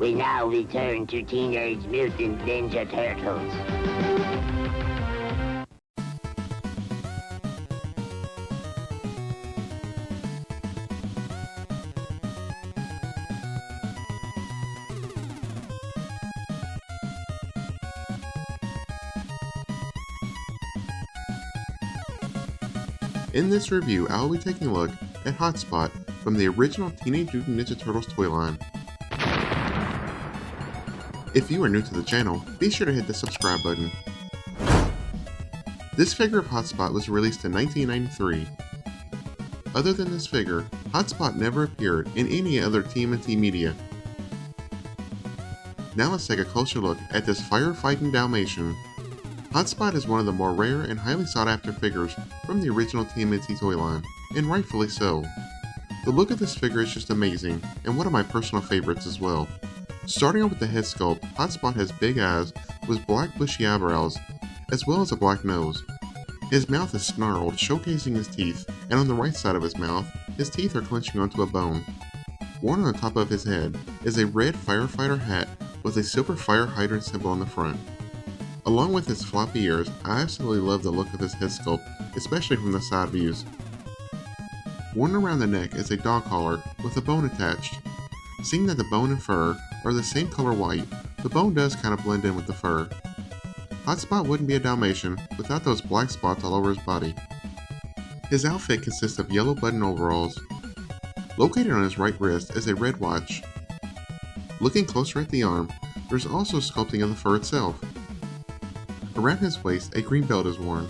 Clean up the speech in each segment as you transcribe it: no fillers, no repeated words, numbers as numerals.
We now return to Teenage Mutant Ninja Turtles. In this review, I will be taking a look at Hotspot from the original Teenage Mutant Ninja Turtles toy line. If you are new to the channel, be sure to hit the subscribe button. This figure of Hotspot was released in 1993. Other than this figure, Hotspot never appeared in any other Tmnt media. Now let's take a closer look at this firefighting Dalmatian. Hotspot is one of the more rare and highly sought after figures from the original Tmnt toy line, and rightfully so. The look of this figure is just amazing, and one of my personal favorites as well. Starting off with the head sculpt, Hotspot has big eyes with black bushy eyebrows, as well as a black nose. His mouth is snarled, showcasing his teeth, and on the right side of his mouth, his teeth are clenching onto a bone. Worn on the top of his head is a red firefighter hat with a silver fire hydrant symbol on the front. Along with his floppy ears, I absolutely love the look of his head sculpt, especially from the side views. Worn around the neck is a dog collar with a bone attached. Seeing that the bone and fur are the same color white, the bone does kind of blend in with the fur. Hotspot wouldn't be a Dalmatian without those black spots all over his body. His outfit consists of yellow button overalls. Located on his right wrist is a red watch. Looking closer at the arm, there's also sculpting of the fur itself. Around his waist, a green belt is worn.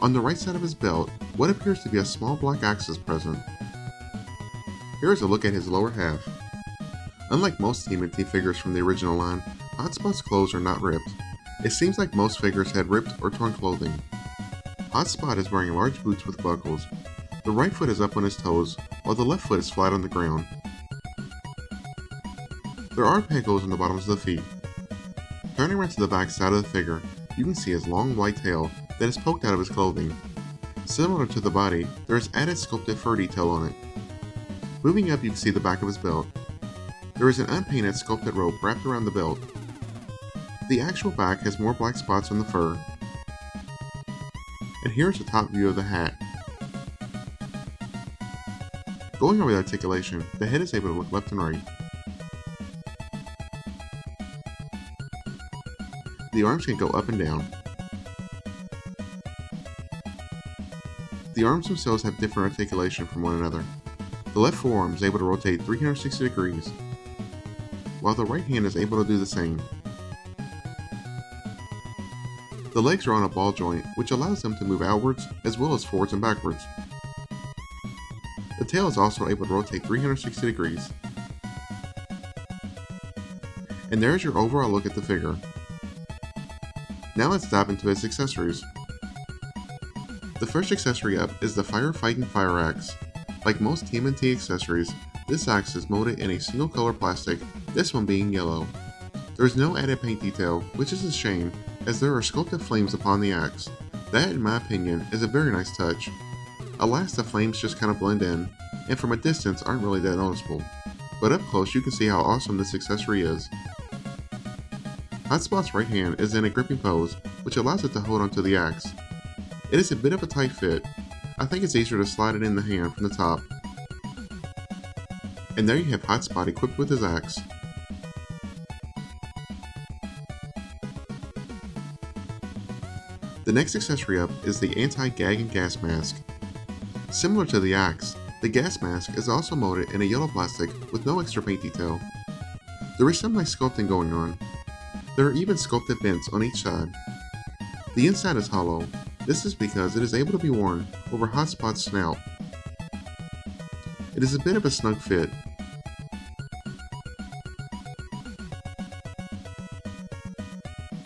On the right side of his belt, what appears to be a small black axe is present. Here is a look at his lower half. Unlike most Tmnt figures from the original line, Hotspot's clothes are not ripped. It seems like most figures had ripped or torn clothing. Hotspot is wearing large boots with buckles. The right foot is up on his toes, while the left foot is flat on the ground. There are peg holes on the bottoms of the feet. Turning around to the back side of the figure, you can see his long white tail that is poked out of his clothing. Similar to the body, there is added sculpted fur detail on it. Moving up, you can see the back of his belt. There is an unpainted sculpted rope wrapped around the belt. The actual back has more black spots on the fur. And here's the top view of the hat. Going over the articulation, the head is able to look left and right. The arms can go up and down. The arms themselves have different articulation from one another. The left forearm is able to rotate 360 degrees, while the right hand is able to do the same. The legs are on a ball joint, which allows them to move outwards as well as forwards and backwards. The tail is also able to rotate 360 degrees. And there's your overall look at the figure. Now let's dive into his accessories. The first accessory up is the firefighting fire axe. Like most Tmnt accessories, this axe is molded in a single color plastic, this one being yellow. There is no added paint detail, which is a shame, as there are sculpted flames upon the axe. That, in my opinion, is a very nice touch. Alas, the flames just kind of blend in, and from a distance aren't really that noticeable. But up close you can see how awesome this accessory is. Hotspot's right hand is in a gripping pose, which allows it to hold onto the axe. It is a bit of a tight fit. I think it's easier to slide it in the hand from the top. And there you have Hotspot equipped with his axe. The next accessory up is the anti-gag and gas mask. Similar to the axe, the gas mask is also molded in a yellow plastic with no extra paint detail. There is some nice sculpting going on. There are even sculpted vents on each side. The inside is hollow. This is because it is able to be worn over Hotspot's snout. It is a bit of a snug fit.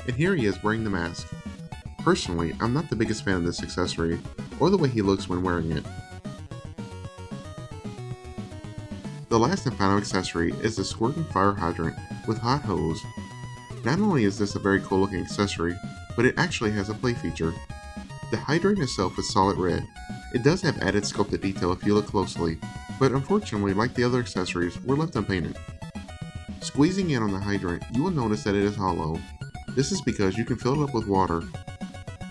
And here he is wearing the mask. Personally, I'm not the biggest fan of this accessory, or the way he looks when wearing it. The last and final accessory is the squirting fire hydrant with hot hose. Not only is this a very cool looking accessory, but it actually has a play feature. The hydrant itself is solid red. It does have added sculpted detail if you look closely, but unfortunately, like the other accessories, were left unpainted. Squeezing in on the hydrant, you will notice that it is hollow. This is because you can fill it up with water.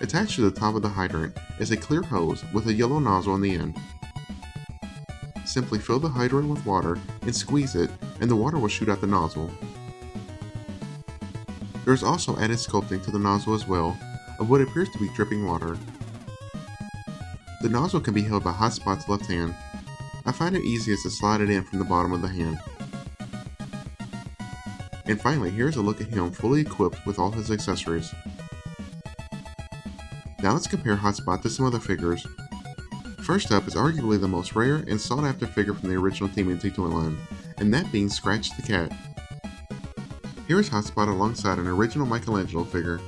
Attached to the top of the hydrant is a clear hose with a yellow nozzle on the end. Simply fill the hydrant with water and squeeze it, and the water will shoot out the nozzle. There is also added sculpting to the nozzle as well, of what appears to be dripping water. The nozzle can be held by Hotspot's left hand. I find it easiest to slide it in from the bottom of the hand. And finally, here's a look at him fully equipped with all his accessories. Now let's compare Hotspot to some other figures. First up is arguably the most rare and sought after figure from the original Tmnt toy line, and that being Scratch the Cat. Here is Hotspot alongside an original Michelangelo figure.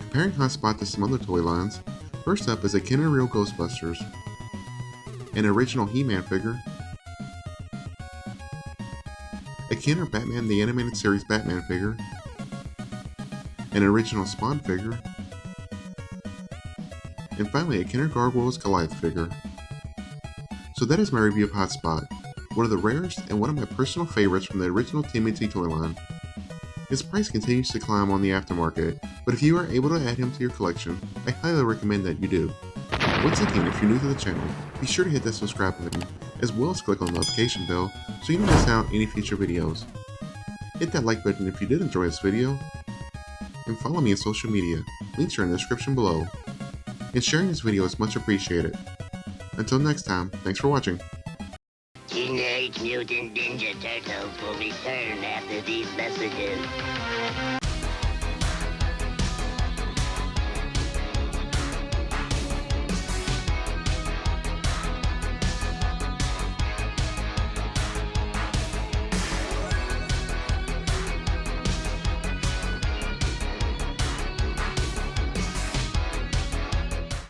Comparing Hotspot to some other toy lines, first up is a Ken and Reel Ghostbusters, an original He-Man figure, a Ken or Batman the Animated Series Batman figure, an original Spawn figure, and finally a Kenner Gargoyles Goliath figure. So that is my review of Hotspot, one of the rarest and one of my personal favorites from the original Tmnt toy line. His price continues to climb on the aftermarket, but if you are able to add him to your collection, I highly recommend that you do. Once again, if you're new to the channel, be sure to hit that subscribe button, as well as click on the notification bell so you don't miss out on any future videos. Hit that like button if you did enjoy this video, and follow me on social media, links are in the description below. And sharing this video is much appreciated. Until next time, thanks for watching. Teenage Mutant Ninja Turtles will return after these messages.